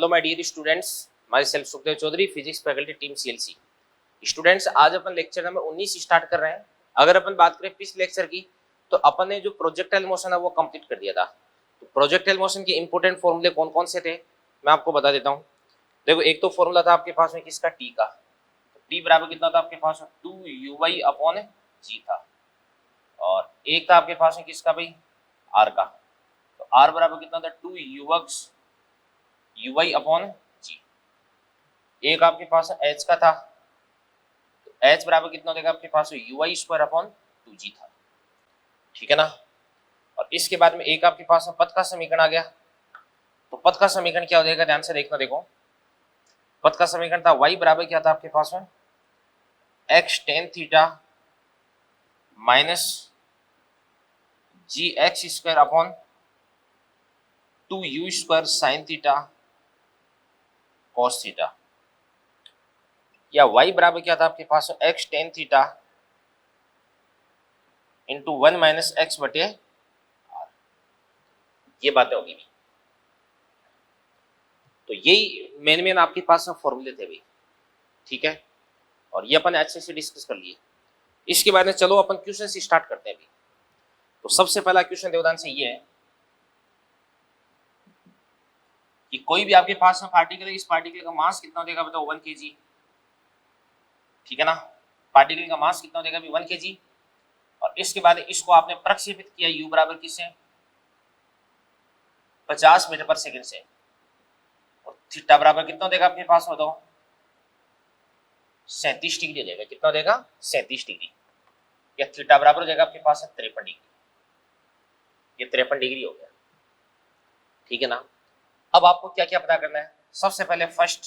Hello my dear students, myself Sukhdev Chaudhary, physics faculty team CLC. Students, आज अपन lecture number 19 start कर रहे हैं। अगर अपन बात करें पिछले लेक्चर की, तो अपन ने जो प्रोजेक्टाइल मोशन है वो कंप्लीट कर दिया था। तो प्रोजेक्टाइल मोशन के इंपॉर्टेंट फॉर्मूले कौन कौन से थे मैं आपको बता देता हूँ। देखो, एक तो फॉर्मूला था आपके पास में किसका, टी का। तो टी बराबर कितना था आपके पास में, 2u अपॉन जी था। और एक था आपके पास में किसका भाई, आर का। तो आर बराबर कितना था, 2ui अपॉन जी। एक आपके पास एच का था, तो एच बराबर कितना देगा आपके पास, ui स्क्वायर अपॉन 2g था। ठीक है ना। और इसके बाद में एक आपके पास पद का समीकरण आ गया। तो पद का समीकरण क्या हो जाएगा, ध्यान से देखना। देखो, पद का समीकरण था y बराबर क्या था आपके पास में, x tan theta minus g x square upon 2u square sine theta cos theta. या y बराबर क्या था आपके पास, x tan theta into 1 minus x बटे आर। ये बातें होगी। तो यही मेन आपके पास फॉर्मूले थे भाई। ठीक है, और ये अपन अच्छे से डिस्कस कर लिए। इसके बाद में चलो अपन क्वेश्चन से स्टार्ट करते हैं अभी। तो सबसे पहला क्वेश्चन देवदान से ये है कि कोई भी आपके पास में पार्टिकल है, इस पार्टिकल का मास कितना देगा बताओ, 1 kg। ठीक है ना। पार्टिकल का मास कितना देगा, 1 kg। और इसके बाद इसको आपने प्रक्षेपित किया u बराबर किससे, 50 मीटर पर सेकंड से। और थीटा बराबर कितना देगा आपके पास बताओ, 37 डिग्री हो जाएगा। कितना देगा, 37 डिग्री। या थीटा बराबर हो जाएगा आपके पास 53 डिग्री। ये 53 डिग्री हो गया। ठीक है ना। अब आपको क्या क्या पता करना है, सबसे पहले फर्स्ट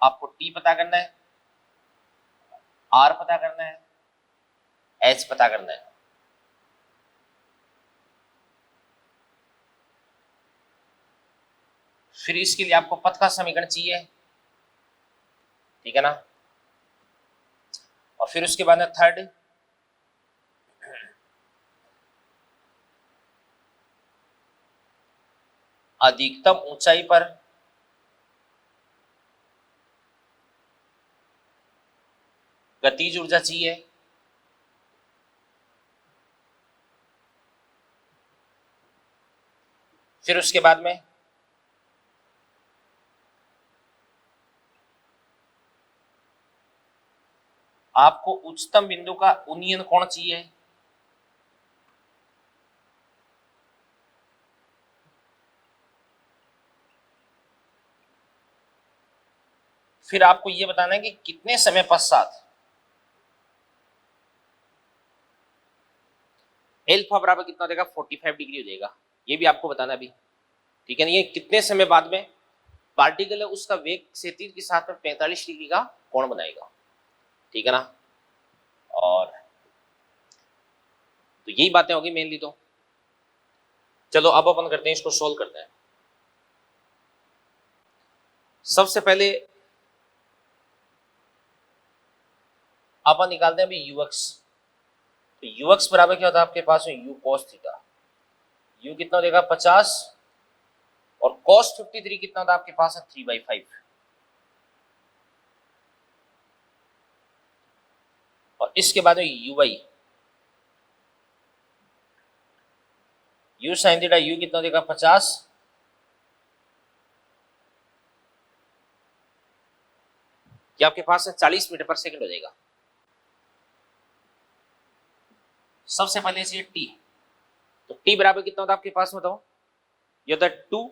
आपको टी पता करना है, आर पता करना है, एच पता करना है। फिर इसके लिए आपको पथ का समीकरण चाहिए। ठीक है ना। और फिर उसके बाद में थर्ड, अधिकतम ऊंचाई पर गतिज ऊर्जा चाहिए। फिर उसके बाद में आपको उच्चतम बिंदु का उन्नयन कोण चाहिए। फिर आपको यह बताना है कि कितने समय पश्चात एल्फा बराबर कितना देगा, 45 डिग्री हो जाएगा। ये भी आपको बताना भी। ठीक है ना। ये कितने समय बाद में पार्टिकल है उसका वेग क्षैतिज के साथ में 45 डिग्री का कोण बनाएगा। ठीक है ना। और तो यही बातें होगी मेनली। तो चलो अब अपन करते हैं, इसको सोल्व करते हैं। सबसे पहले अपन निकालते हैं अभी यूएक्स। तो यूएक्स बराबर क्या होता है आपके पास में, यू कॉस थीटा। यू कितना देगा, 50। और कॉस 53 कितना था आपके पास है, 3/5। और इसके बाद में यू साइन थीटा, यू कितना देगा, 50। ये आपके पास है 40 मीटर पर सेकंड हो जाएगा। सबसे पहले से टी, तो टी बराबर कितना होता है आपके पास में बताओ, ये होता है 2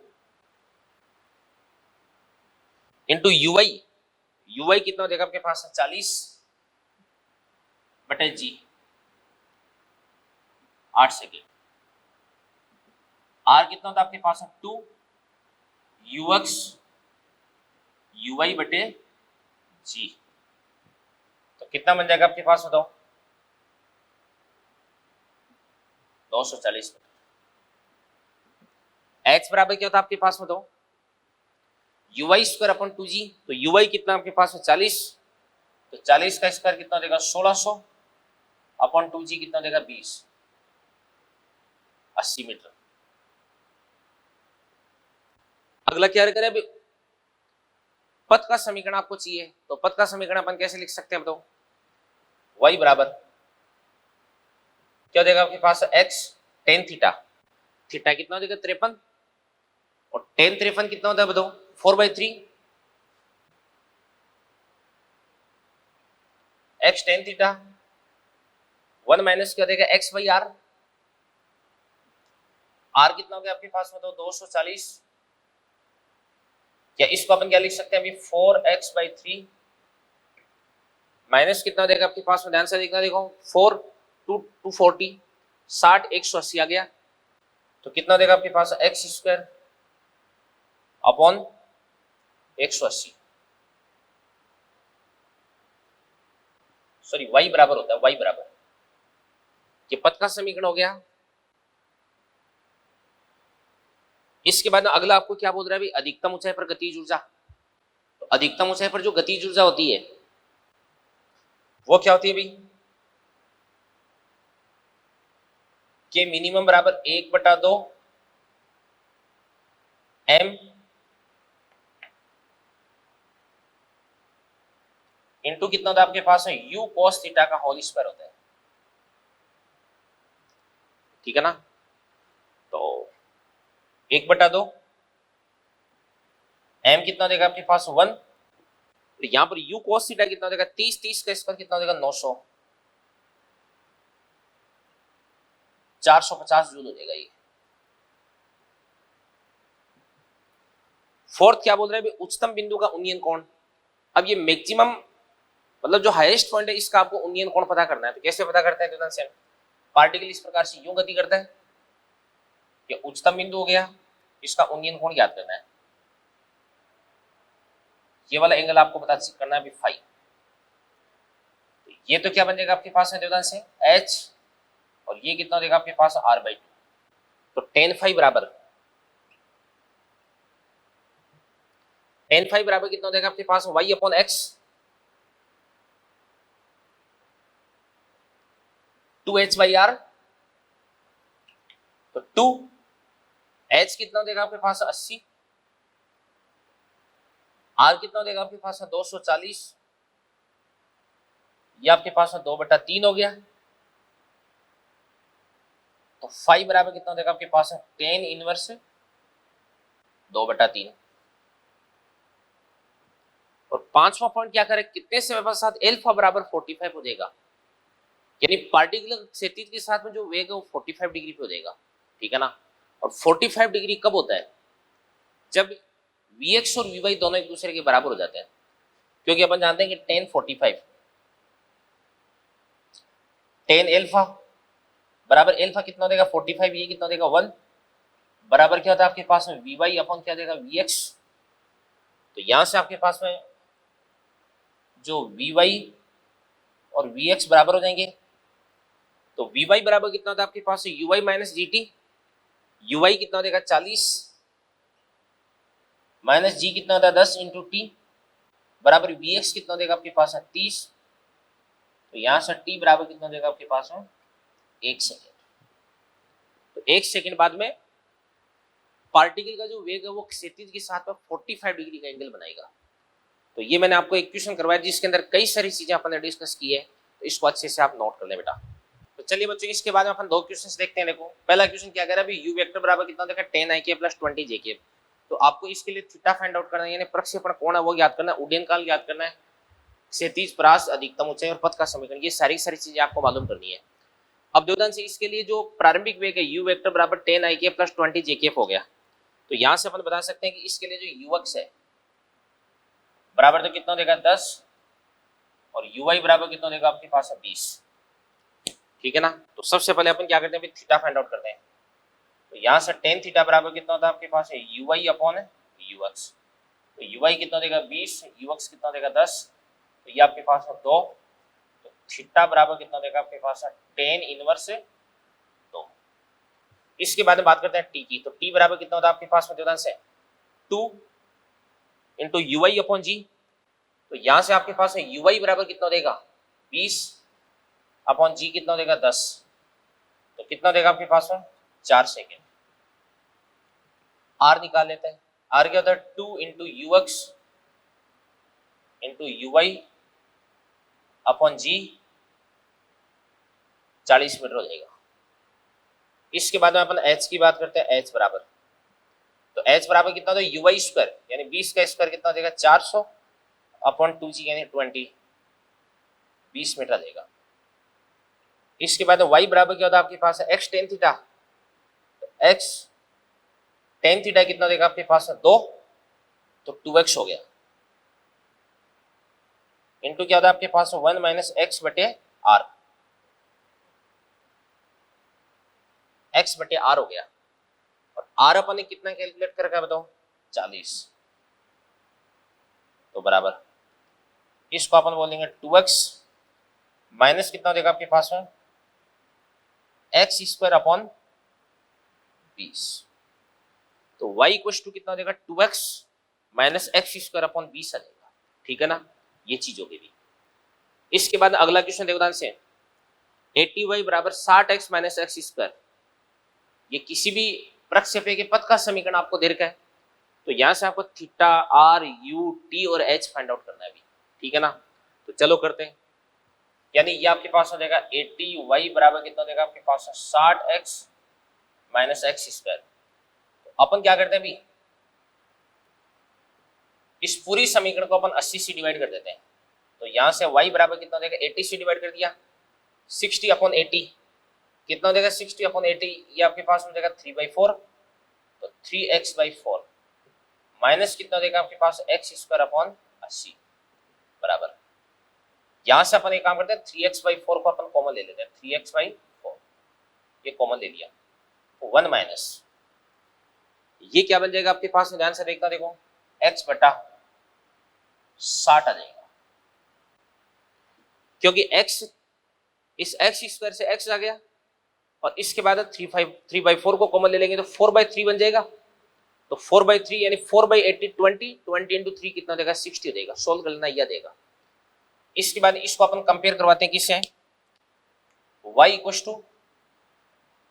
इंटू यूआई। यूआई कितना हो जाएगा आपके पास है 40 बटे जी, 8 सेकेंड। आर कितना होता है आपके पास है 2 यूएक्स यूआई बटे जी। तो कितना बन जाएगा आपके पास बताओ, 240 मीटर। एच बराबर क्या होता है आपके पास बताओ, यूआई स्क्वायर अपॉन 2g। तो यूआई कितना आपके पास है 40। तो 40 का स्क्वायर कितना देगा, 1600 अपॉन 2g कितना देगा, 20, 80 मीटर। अगला क्या करें अभी, पथ का समीकरण आपको चाहिए, तो पथ का समीकरण अपन कैसे लिख सकते हैं बताओ। y बराबर क्या देगा आपके पास, x टेन थीटा, थीटा कितना हो जाएगा 53, और टेन 53 कितना होता है बताओ, 4/3, x टेन थीटा 1 माइनस क्या देगा x/r, r कितना हो गया आपके पास में, तो 240, या इसको अपन क्या लिख सकते हैं अभी, 4x/3 माइनस कितना देगा आपके पास में, ध्यान से देखना, देखो 4 240, 60 180 आ गया, तो कितना देगा आपके पास x² अपॉन 180, सॉरी y बराबर होता है, y बराबर, ये पथ का समीकरण हो गया। इसके बाद अगला आपको क्या बोल रहा है भाई, अधिकतम ऊंचाई पर गतिज ऊर्जा, तो अधिकतम ऊंचाई पर जो गतिज ऊर्जा होती है वो क्या होती है भाई, के मिनिमम बराबर 1/2 m इंटू कितना होता है आपके पास है, u cos थीटा का होल स्क्वायर होता है, ठीक है ना। तो 1/2 m कितना देगा आपके पास 1, तो यहां पर u cos थीटा कितना देगा 30, 30 का स्क्वायर कितना देगा 900, 450 जूल हो जाएगा ये। फोर्थ क्या बोल रहे हैं, उच्चतम बिंदु का उन्नयन कोण, अब ये मैक्सिमम मतलब जो हाईएस्ट पॉइंट है इसका आपको उन्नयन कोण पता करना है, तो कैसे पता करते हैं, तो पार्टिकल इस प्रकार से यूं गति करता है, ये उच्चतम बिंदु हो गया, इसका उन्नयन कोण याद करना है, ये वाला एंगल आपको पता करना है अभी फाई, तो ये तो क्या बन जाएगा आपके पास है देवदान से h, और ये कितना देगा आपके पास r/2, तो टेन फाई बराबर कितना देगा आपके पास y अपॉन x, 2h/r, तो 2h कितना देगा आपके पास 80, r कितना देगा आपके पास 240, ये आपके पास 2/3 हो गया, तो फाई बराबर कितना देगा आपके पास है 10 इनवर्स 2/3, और पांचवा पॉइंट क्या करें, कितने समय के साथ एल्फा बराबर 45 हो जाएगा, यानी पार्टिकुलर क्षैतिज के साथ में जो वेग है वो 45 डिग्री पे हो जाएगा, ठीक है ना। और 45 डिग्री कब होता है, जब Vx और Vy दोनों एक दूसरे के बराबर हो जाते हैं, क्योंकि अपन जानते हैं कि 10 45 10 एल्फा बराबर एल्फा कितना देगा 45, ये कितना देगा 1, बराबर क्या होता है आपके पास में Vy अपॉन क्या देगा Vx, तो यहां से आपके पास में जो Vy और Vx बराबर हो जाएंगे, तो Vy बराबर कितना होता है आपके पास Uy माइनस GT, Uy कितना देगा 40 माइनस जी कितना होता है 10 इंटू टी, बराबर Vx कितना देगा आपके पास है 30, तो यहां से t बराबर कितना देगा आपके पास है 1 सेकेंड, तो 1 सेकेंड बाद में पार्टिकल का जो वेग है वो क्षैतिज के साथ में 45 डिग्री का एंगल बनाएगा। तो ये मैंने आपको एक क्वेश्चन करवाया जिसके अंदर कई सारी चीजें अपन ने डिस्कस की है, तो इसको अच्छे से आप नोट कर ले बेटा। तो चलिए बच्चों इसके बाद में अपन दो क्वेश्चंस देखते हैं। देखो पहला क्वेश्चन क्या कह रहा है, अभी u वेक्टर बराबर कितना देखा 10ik + 20jk, तो आपको इसके लिए थीटा फाइंड आउट करना है, यानी प्रक्षेपण कोण है वो याद करना है, उड्डयन काल याद करना है, क्षैतिज परास अधिकतम ऊंचाई और पथ का समीकरण, ये सारी चीजें आपको मालूम करनी है। अब देवदान से इसके लिए जो प्रारंभिक वेग है u वेक्टर बराबर 10ik + 20jk हो गया, तो यहां से अपन बता सकते हैं कि इसके लिए जो ux है बराबर तो कितना देगा 10, और uy बराबर कितना देगा आपके पास 20, ठीक है ना। तो सबसे पहले अपन क्या करते हैं, थीटा फाइंड आउट करते हैं, तो यहाँ से टेन थीटा बराबर कितना होता है आपके पास है uy अपॉन ux, तो uy कितना देगा 20, ux कितना देगा 10, तो ये आपके पास है 2, तो थीटा बराबर कितना देगा आपके पास है 10 इनवर्स 2। इसके बाद में बात करते हैं t की, तो t बराबर कितना होता है आपके पास में से 2 इंटू uy अपॉन g, तो यहां से आपके पास है uy बराबर कितना देगा 20 अपॉन g कितना देगा 10, तो कितना देगा आपके पास में 4 सेकेंड। r निकाल लेते हैं, आर क्या होता है 2 into u x into u y upon g 40 metre हो जाएगा। इसके बाद में अपन एच की बात करते हैं, एच बराबर, तो एच बराबर कितना होता है यू वाई स्क्वायर यानी 20 का स्क्वायर कितना हो जाएगा 400 अपॉन 2g यानी 20 मीटर आ जाएगा। इसके बाद y बराबर क्या होता है आपके पास है x टेन थीटा, तो x टेन थीटा कितना देगा आपके पास है 2, तो 2x हो गया, इंटू क्या होता है आपके पास 1 माइनस एक्स बटे आर, x बटे आर हो गया। और आर अपन ने कितना कैलकुलेट कर रखा है बताओ 40, तो बराबर इसको अपन बोलेंगे 2x माइनस कितना देगा आपके पास में एक्स स्क्वायर अपॉन 20, तो y इक्वल टू कितना देगा 2x minus x square upon 20 आ जाएगा। ठीक है ना, ये चीज हो गई। इसके बाद अगला क्वेश्चन देखो ध्यान से, 80y बराबर 60x माइनस एक्स स्क्वायर, ये किसी भी प्रक्षेपी के पथ का समीकरण आपको दे रखा है, तो यहां से आपको थीटा आर यू टी और एच फाइंड आउट करना है अभी। ठीक है ना, तो चलो करते हैं, यानी ये आपके पास हो जाएगा 80y बराबर कितना देगा आपके पास 60x माइनस एक्स स्क्वायर। अपन क्या करते हैं अभी, इस पूरी समीकरण को अपन 80 से डिवाइड कर देते हैं, तो यहां से y बराबर कितना देगा 80 से डिवाइड कर दिया, 60 अपॉन 80 कितना देगा 60 अपॉन 80, ये आपके पास हो जाएगा 3/4, तो 3x/4 माइनस कितना देगा आपके पास x स्क्वायर अपॉन 80 बराबर, यहां से अपन एक काम करते हैं 3x/4 को अपन कॉमन ले लेते हैं, 3x/4 ये कॉमन ले लिया, तो 1 माइनस ये क्या बन जाएगा आपके पास, ध्यान से देखना, देखो x बटा 60 आ जाएगा, क्योंकि x इस x स्क्वायर से x आ गया और इसके बाद 3/4 को कॉमन ले लेंगे तो 4/3 बन जाएगा, तो 4/3 यानी 4/80 20 इंटू 3 कितना देगा 60 देगा, सोल्व कर लेना यह देगा। इसके बाद इसको अपन कंपेयर करवाते हैं किससे, y equal to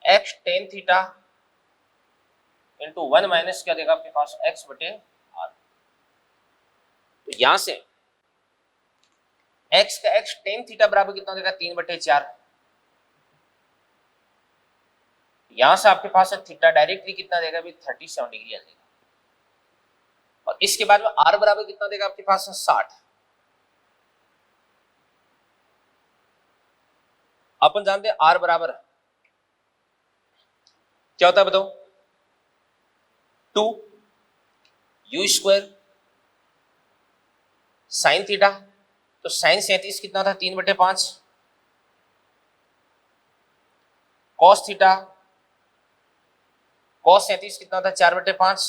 x tan theta into 1 minus क्या देगा आपके पास x बटे आर, तो यहां से x का x टेन थीटा बराबर कितना देगा 3/4, यहां से आपके पास है थीटा डायरेक्टली कितना देगा अभी 37 डिग्री आ जाएगा, और इसके बाद में r बराबर कितना देगा आपके पास है 60, अपन जानते हैं r बराबर क्या होता है बताओ 2 u² साइन थीटा, तो साइन 37 कितना था 3/5, कॉस थीटा कॉस 37 कितना था 4/5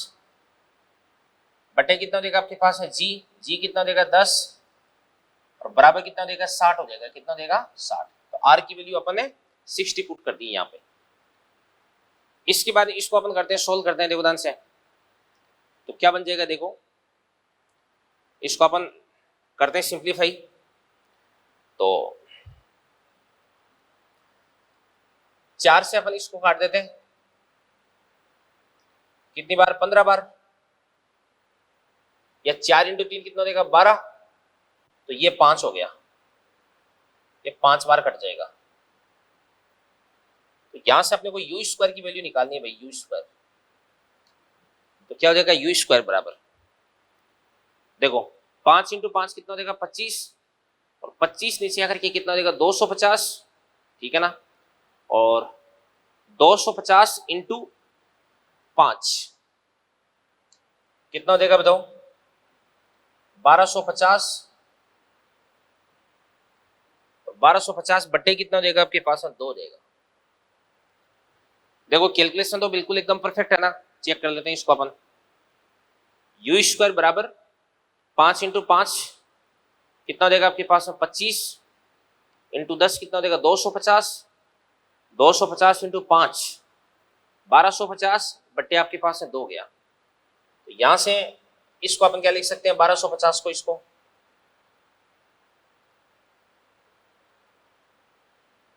बटे कितना देगा आपके पास है जी कितना देगा 10 और बराबर कितना देगा 60 हो जाएगा, कितना देगा 60, तो आर की वैल्यू अपन ने 60 पुट कर दी यहाँ पे। इसके बाद इसको अपन करते हैं सोल्व करते हैं, देखो ध्यान से, तो क्या बन जाएगा देखो, इसको अपन करते हैं सिंप्लीफाई, तो 4 से अपन इसको काट देते हैं, कितनी बार 15 बार, या 4 इंटू 3 कितना देगा 12, तो ये 5 हो गया, ये 5 बार कट जाएगा, तो यहां से अपने को यू स्क्वायर की वैल्यू निकालनी है भाई, यू स्क्वायर, तो क्या हो जाएगा यू स्क्वायर बराबर, देखो 5 इंटू 5 कितना देगा 25, और 25 नीचे आकर के कितना देगा 250, ठीक है ना, और 250 इंटू 5 कितना देगा बताओ 1250, 1250 बटे कितना देगा आपके पास 2 देगा। देखो कैलकुलेशन तो बिल्कुल एकदम परफेक्ट है ना, चेक कर लेते हैं इसको अपन, यू स्क्वायर बराबर 5 इंटू 5 कितना देगा आपके पास 25 इंटू 10 कितना देगा 250, 250 इंटू 5 1250 बट्टे आपके पास 2 गया, तो यहां से इसको अपन क्या लिख सकते हैं 1250 को,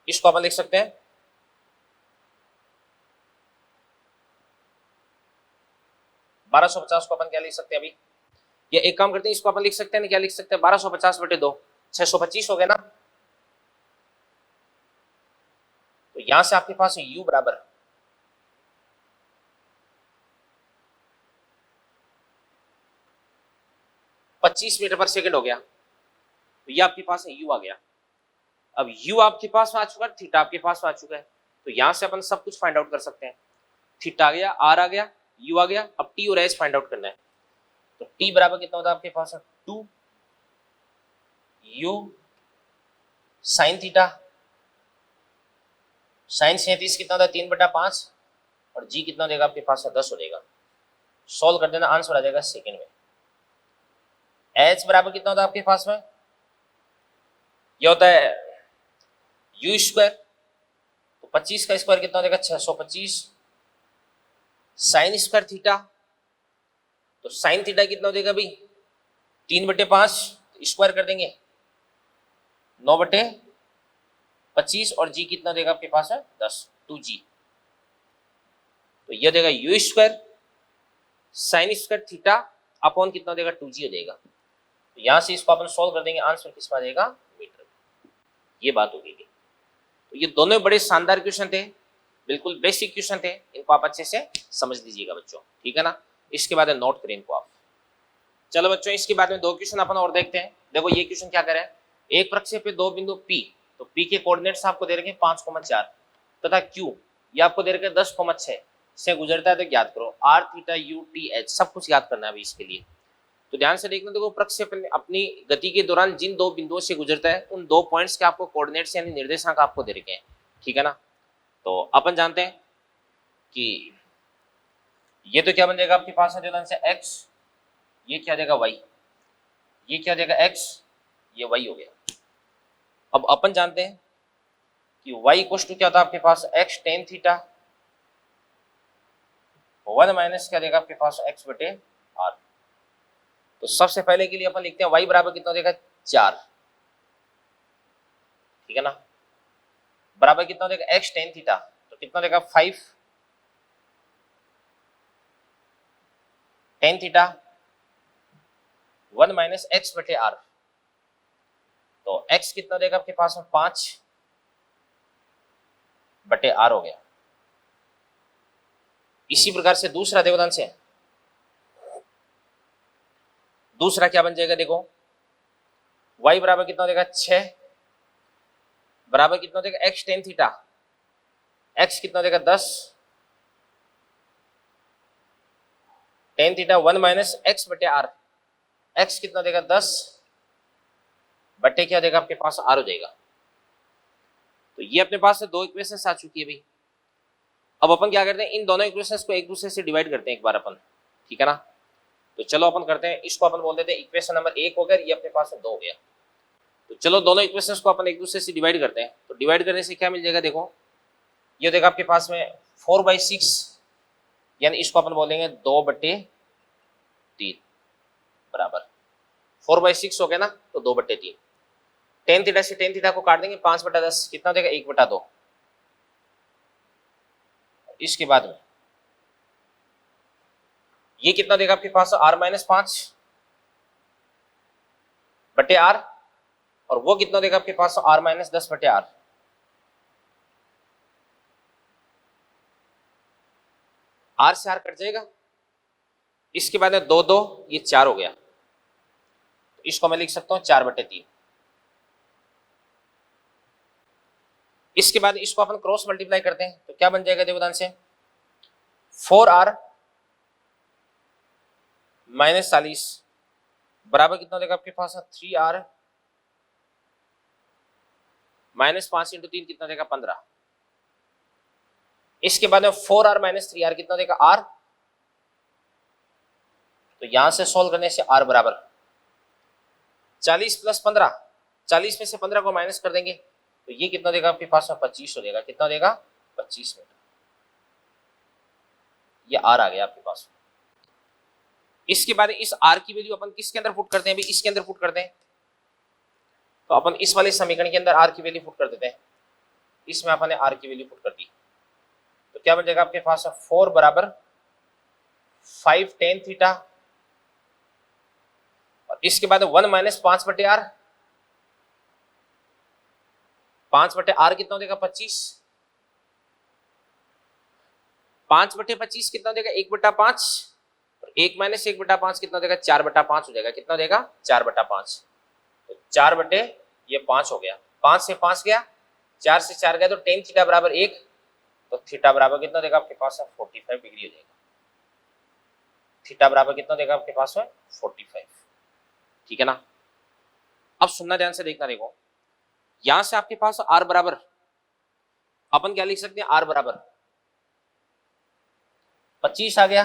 इसको अपन लिख सकते हैं 1250 को अपन क्या लिख सकते हैं अभी, ये एक काम करते हैं, इसको अपन लिख सकते हैं, क्या लिख सकते हैं, 1250/2, 625 हो गया ना। तो यहां से आपके पास u बराबर 25 मीटर पर सेकंड हो गया। तो ये आपके पास u आ गया। अब u आपके पास आ चुका है, थीटा आपके पास आ चुका है, तो यहां से अपन सब कुछ फाइंड आउट कर सकते हैं। थीटा आ गया, r आ गया, u आ गया, अब t और s फाइंड आउट करना है। तो t बराबर कितना होता है आपके पास, 2 u साइन थीटा, साइन 37 कितना होता है, 3/5, और g कितना देगा आपके पास, 10 हो जाएगा। सॉल्व कर देना, आंसर आ जाएगा सेकंड में। h बराबर कितना होता है आपके पास में, ये होता है u स्क्वायर, तो 25 का स्क्वायर कितना हो जाएगा, 625, साइन स्क्वायर थीटा, तो साइन थीटा कितना हो जाएगा भाई, 3/5, स्क्वायर कर देंगे 9/25, और g कितना देगा आपके पास है, 10, 2g। तो यह देगा u square sine square theta upon कितना देगा, 2g हो जाएगा। तो यहां से इसको अपन सॉल्व कर देंगे, आंसर किस में आ जाएगा, मीटर। ये बात हो गई। तो ये दोनों बड़े शानदार क्वेश्चन थे, बिल्कुल बेसिक क्वेश्चन थे, इनको आप अच्छे से समझ लीजिएगा बच्चों, ठीक है ना। इसके बाद नोट करें इनको आप। चलो बच्चों, इसके बाद में दो क्वेश्चन अपन और देखते हैं। देखो ये क्वेश्चन क्या करे, एक प्रक्षेप पे दो बिंदु P, तो P के कोऑर्डिनेट्स आपको दे रखे हैं 5,4 तथा Q ये आपको दे रखे हैं 10,6 से गुजरता है, तो ज्ञात करो r theta u t h, सब कुछ याद करना है अभी इसके लिए। तो ध्यान से देखना, देखो प्रक्षेपण अपनी गति के दौरान जिन दो बिंदुओं से गुजरता है, उन दो पॉइंट्स के आपको कोऑर्डिनेट्स यानी निर्देशांक आपको दे रखे हैं, ठीक है ना। तो अपन जानते हैं कि ये तो क्या बन जाएगा आपके पास है से x, ये क्या देगा y, ये क्या देगा x, ये y हो गया। अब अपन जानते हैं कि y इक्वल टू क्या होता है आपके पास, x tan थीटा 1 माइनस क्या देगा आपके पास, x/r। तो सबसे पहले के लिए अपन लिखते हैं y बराबर कितना देगा, 4, ठीक है ना, बराबर कितना देगा x tan थीटा, तो कितना देगा 5 tan थीटा 1 माइनस x/r। तो x कितना देगा आपके पास में, 5/r हो गया। इसी प्रकार से दूसरा देखो ध्यान से, दूसरा क्या बन जाएगा, देखो y बराबर कितना देगा 6, बराबर कितना देगा x tan थीटा, x कितना देगा 10 tan theta 1 minus x/r, x कितना देगा 10 बटे क्या देगा आपके पास, r हो जाएगा। तो ये अपने पास से दो इक्वेशंस आ चुकी है भाई। अब अपन क्या करते हैं, इन दोनों इक्वेशंस को एक दूसरे से डिवाइड करते हैं एक बार अपन, ठीक है ना। तो चलो अपन करते हैं, इसको अपन बोल देते हैं इक्वेशन नंबर 1 हो गया, ये अपने पास में 2 हो गया। तो चलो दोनों इक्वेशंस को अपन एक दूसरे से डिवाइड करते हैं। तो डिवाइड करने से क्या मिल जाएगा, देखो ये देगा आपके पास में 4/6, यानी इसको अपन बोलेंगे 2/3 बराबर 4/6 हो गया ना, तो 2/3। tan थीटा से tan थीटा को काट देंगे, 5/10 कितना देगा, 1/2। इसके बाद में ये कितना देगा आपके पास, r-5/r, और वो कितना देगा आपके पास, r-10/r। r से r कट जाएगा, इसके बाद में 2 2 ये 4 हो गया, तो इसको मैं लिख सकता हूं 4/3। इसके बाद इसको अपन क्रॉस मल्टीप्लाई करते हैं, तो क्या बन जाएगा, देखो ध्यान से 4r - 40 बराबर कितना देगा आपके पास, 3r -5 × 3 कितना देगा, 15। इसके बाद में 4r - 3r कितना देगा, r। तो यहां से सॉल्व करने से r बराबर 40 + 15, 40 में से 15 को माइनस कर देंगे, तो ये कितना देगा आपके पास में, 25 हो जाएगा। कितना देगा, 25 मीटर। ये r आ गया आपके पास। इसके बाद इस r की वैल्यू अपन किसके अंदर पुट करते हैं, अभी इसके अंदर पुट करते हैं। तो अपन इस वाले समीकरण के अंदर r की वैल्यू पुट कर देते हैं। इसमें अपन ने r की वैल्यू पुट कर दी, तो क्या बन जाएगा आपके पास, 4 बराबर 5 टेन थीटा, और इसके बाद 1 माइनस 5/r, 5/r कितना देगा 25, 5/25 कितना देगा 1/5, और 1 माइनस 1/5 कितना देगा 4/5 हो जाएगा, कितना देगा 4/5, तो 4 ये 5 हो गया, 5 से 5 गया, 4 से 4 गया, तो टेन थीटा बराबर 1, तो थीटा बराबर कितना देगा आपके पास 45 डिग्री हो जाएगा, थीटा बराबर कितना देगा आपके पास में 45, ठीक है ना। अब सुनना ध्यान से देखना, देखो यहां से आपके पास r बराबर अपन क्या लिख सकते हैं, r बराबर 25 आ गया,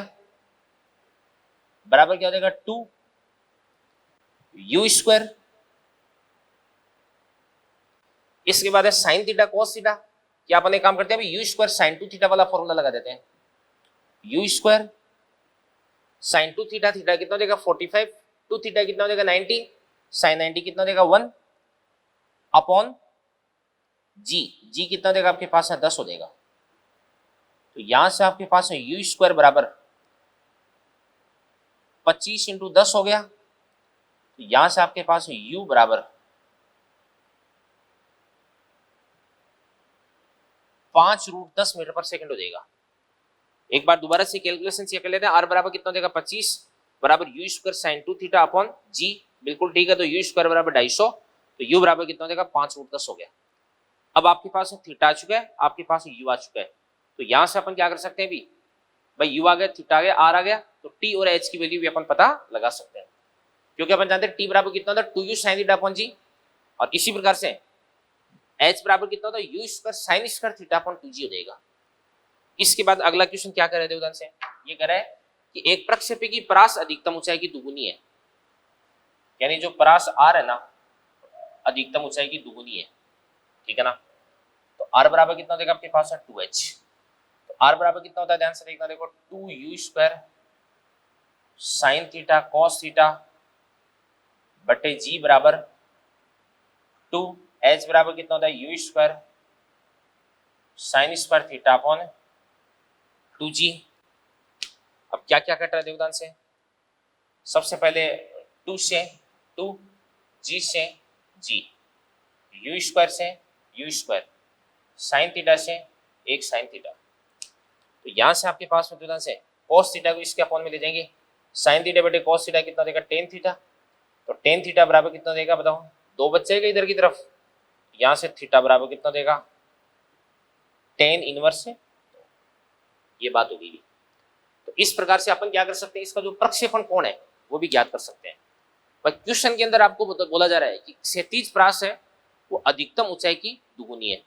बराबर क्या हो जाएगा 2 u स्क्वायर, इसके बाद है साइन थीटा कॉस थीटा, क्या अपन एक काम करते हैं अभी, यू स्क्वायर साइन 2 थीटा वाला फॉर्मूला लगा देते हैं, you square sine 2 theta, theta कितना देगा 45, 2 थीटा कितना देगा 90, साइन 90 कितना देगा 1 अपॉन जी, जी कितना देगा आपके पास है 10 हो जाएगा, तो यहां से आपके पास है यू स्क्वायर बराबर 25 इंटू 10 हो गया, तो यहां से आपके पास है u बराबर 5√10 मीटर पर सेकंड हो जाएगा। एक बार दोबारा से कैलकुलेशन चेक कर लेते हैं, r बराबर कितना देगा 25 बराबर u square sine 2 theta upon g, बिल्कुल ठीक है, तो यू स्क्वायर बराबर 250, तो u बराबर कितना देगा 5√10 हो गया। अब आपके पास थीटा आ चुका है, आपके पास u आ चुका है, तो यहां से अपन क्या कर सकते हैं अभी, भाई u आ गया, थीटा आ गया, r आ गया, तो t और h की वैल्यू भी अपन पता लगा सकते हैं, क्योंकि अपन जानते हैं t बराबर कितना होता है 2u साइन थीटा अपॉन जी, और इसी प्रकार से h बराबर कितना होता है u square sine square theta upon 2g हो जाएगा। इसके बाद अगला क्वेश्चन क्या कर रहे थे उदाहरण से, ये कह रहा है कि एक प्रक्षेपी की परास अधिकतम ऊंचाई की दुगुनी है, यानी जो परास r है ना अधिकतम ऊंचाई की दुगुनी है, ठीक है ना, तो r बराबर कितना देगा आपके पास है 2h, तो r बराबर कितना होता है ध्यान से देखना, देखो 2u square sine theta cos theta बटे जी बराबर 2, h बराबर कितना होता है u square sine square theta upon 2g। अब क्या क्या कट रहा है देवदान से, सबसे पहले 2 से 2, g से g, u स्क्वायर से u स्क्वायर साइन थीटा से 1 साइन थीटा, तो यहां से आपके पास में देवदान से cos थीटा को इसके अपॉन में ले जाएंगे, साइन थीटा बटे cos थीटा कितना देगा टेन थीटा, तो टेन थीटा बराबर कितना देगा बताओ, 2 बचेगा इधर की तरफ, यहां से थीटा बराबर कितना देगा टेन इनवर्स से, ये बात होगी। तो इस प्रकार से अपन क्या कर सकते हैं, इसका जो प्रक्षेपण कोण है वो भी ज्ञात कर सकते हैं। पर क्वेश्चन के अंदर आपको बोला जा रहा है कि क्षैतिज परास है वो अधिकतम ऊंचाई की दुगुनी है,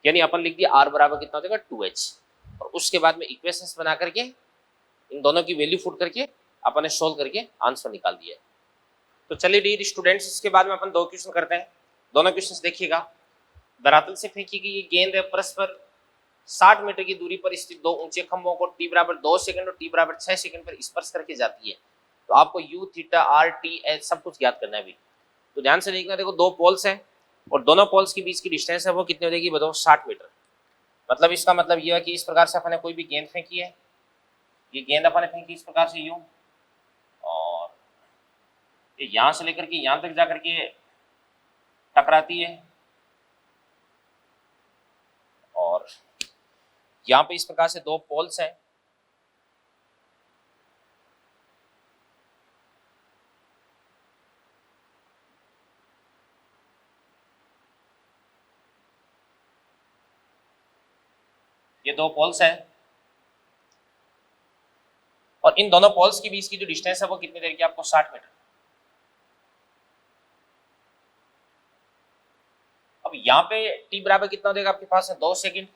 यानी अपन लिख दिया r बराबर कितना देगा 2h, और उसके बाद में इक्वेशंस बना करके इन दोनों की वैल्यू पुट करके अपन ने सोल्व करके आंसर निकाल दिया है। तो चलिए डियर स्टूडेंट्स, इसके बाद में अपन 2 क्वेश्चन करते हैं, दोनों क्वेश्चन देखिएगा। धरातल से फेंकी गई गेंद है परस्पर 60 मीटर की दूरी पर स्थित 2 ऊंचे खंभों को t बराबर 2 सेकंड और t बराबर 6 सेकंड पर स्पर्श करके जाती है, तो आपको u theta r t h सब कुछ ज्ञात करना है अभी। तो ध्यान से देखना, देखो 2 पोल्स हैं और दोनों पोल्स के बीच की डिस्टेंस है वो कितनी हो जाएगी बताओ 60 मीटर। मतलब इसका मतलब ये है कि इस प्रकार से अपन ने कोई भी गेंद फेंकी है, ये गेंद अपन ने फेंकी इस प्रकार से यूं, और ये यहां से लेकर के यहां तक जाकर के टकराती है, और यहाँ पे इस प्रकार से 2 पोल्स हैं, ये 2 पोल्स हैं, और इन दोनों पोल्स के बीच की जो डिस्टेंस है वो कितनी देर की आपको 60 मीटर। अब यहाँ पे t बराबर कितना देगा आपके पास है 2 सेकंड,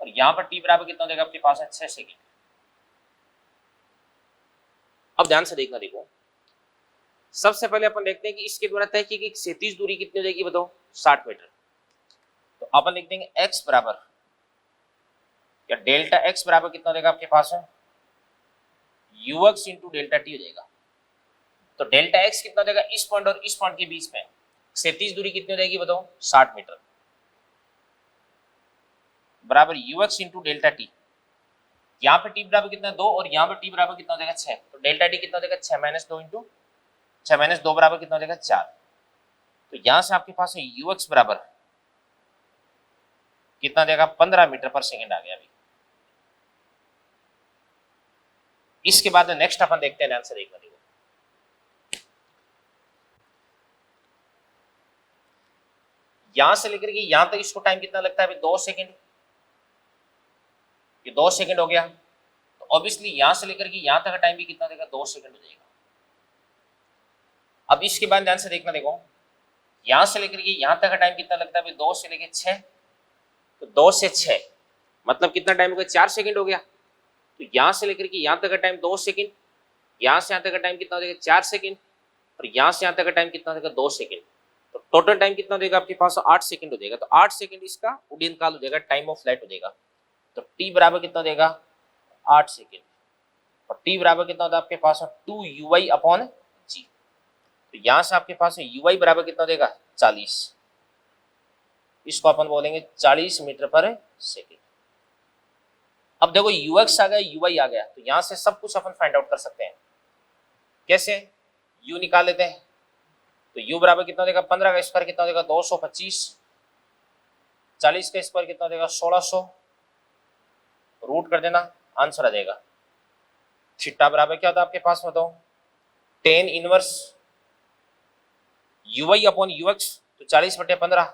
और यहाँ पर t बराबर कितना देगा आपके पास है 6 सेकंड। अब ध्यान से देखना, देखो सबसे पहले अपन देखते हैं कि इसके द्वारा तय की गई क्षैतिज दूरी कितनी हो जाएगी बताओ 60 मीटर। तो अपन लिख देंगे x बराबर या डेल्टा x बराबर कितना देगा आपके पास है ux इंटू डेल्टा टी हो जाएगा। तो डेल्टा x कितना देगा इस पॉइंट और इस पॉइंट के बीच में क्षैतिज दूरी कितनी हो जाएगी बताओ 60 मीटर, बराबर ux इंटू डेल्टा टी। यहाँ पे टी बराबर कितना 2 और यहाँ पे टी बराबर कितना हो जाएगा 6, तो डेल्टा टी कितना हो जाएगा 6 माइनस 2 इंटू 6 माइनस 2 बराबर कितना हो जाएगा 4। तो यहाँ से आपके पास ux बराबर कितना देगा 15 मीटर पर सेकेंड आ गया अभी। इसके बाद नेक्स्ट अपन देखते हैं, आंसर देखना देखो। यहां से लेकर के यहां तक इसको टाइम कितना लगता है अभी 2 सेकेंड, ये 2 सेकेंड हो गया। तो ऑब्वियसली यहां से लेकर के यहां तक का टाइम भी कितना देगा 2 सेकेंड हो जाएगा। अब इसके बाद ध्यान से देखना देखो, यहां से लेकर के यहां तक का टाइम कितना लगता है अभी 2 से लेकर 6, तो 2 से 6 मतलब कितना टाइम हो गया 4 सेकेंड हो गया। तो यहां से लेकर के यहां तक का टाइम 2 सेकेंड, यहां से यहां तक का टाइम कितना हो जाएगा 4 सेकेंड, और यहां से यहां तक का टाइम कितना हो जाएगा 2 सेकेंड। तो टोटल टाइम कितना हो जाएगा आपके पास 8 सेकेंड हो जाएगा। तो 8 सेकेंड इसका उड्डयन काल हो जाएगा, टाइम ऑफ फ्लाइट हो जाएगा। तो टी बराबर कितना देगा 8 सेकेंड, और टी बराबर कितना होता है आपके पास 2 ui अपॉन जी। तो यहां से आपके पास ui बराबर कितना देगा 40, इसको अपन बोलेंगे 40 मीटर पर सेकेंड। अब देखो ux आ गया ui आ गया, तो यहां से सब कुछ अपन फाइंड आउट कर सकते हैं। कैसे, u निकाल लेते हैं। तो u बराबर कितना देगा 15 का स्क्वायर कितना देगा 225, 40 का स्क्वायर कितना देगा 1600, रूट कर देना, आंसर आ जाएगा। थीटा बराबर क्या होता है आपके पास बताओ, tan inverse ui upon ux, तो 40/15,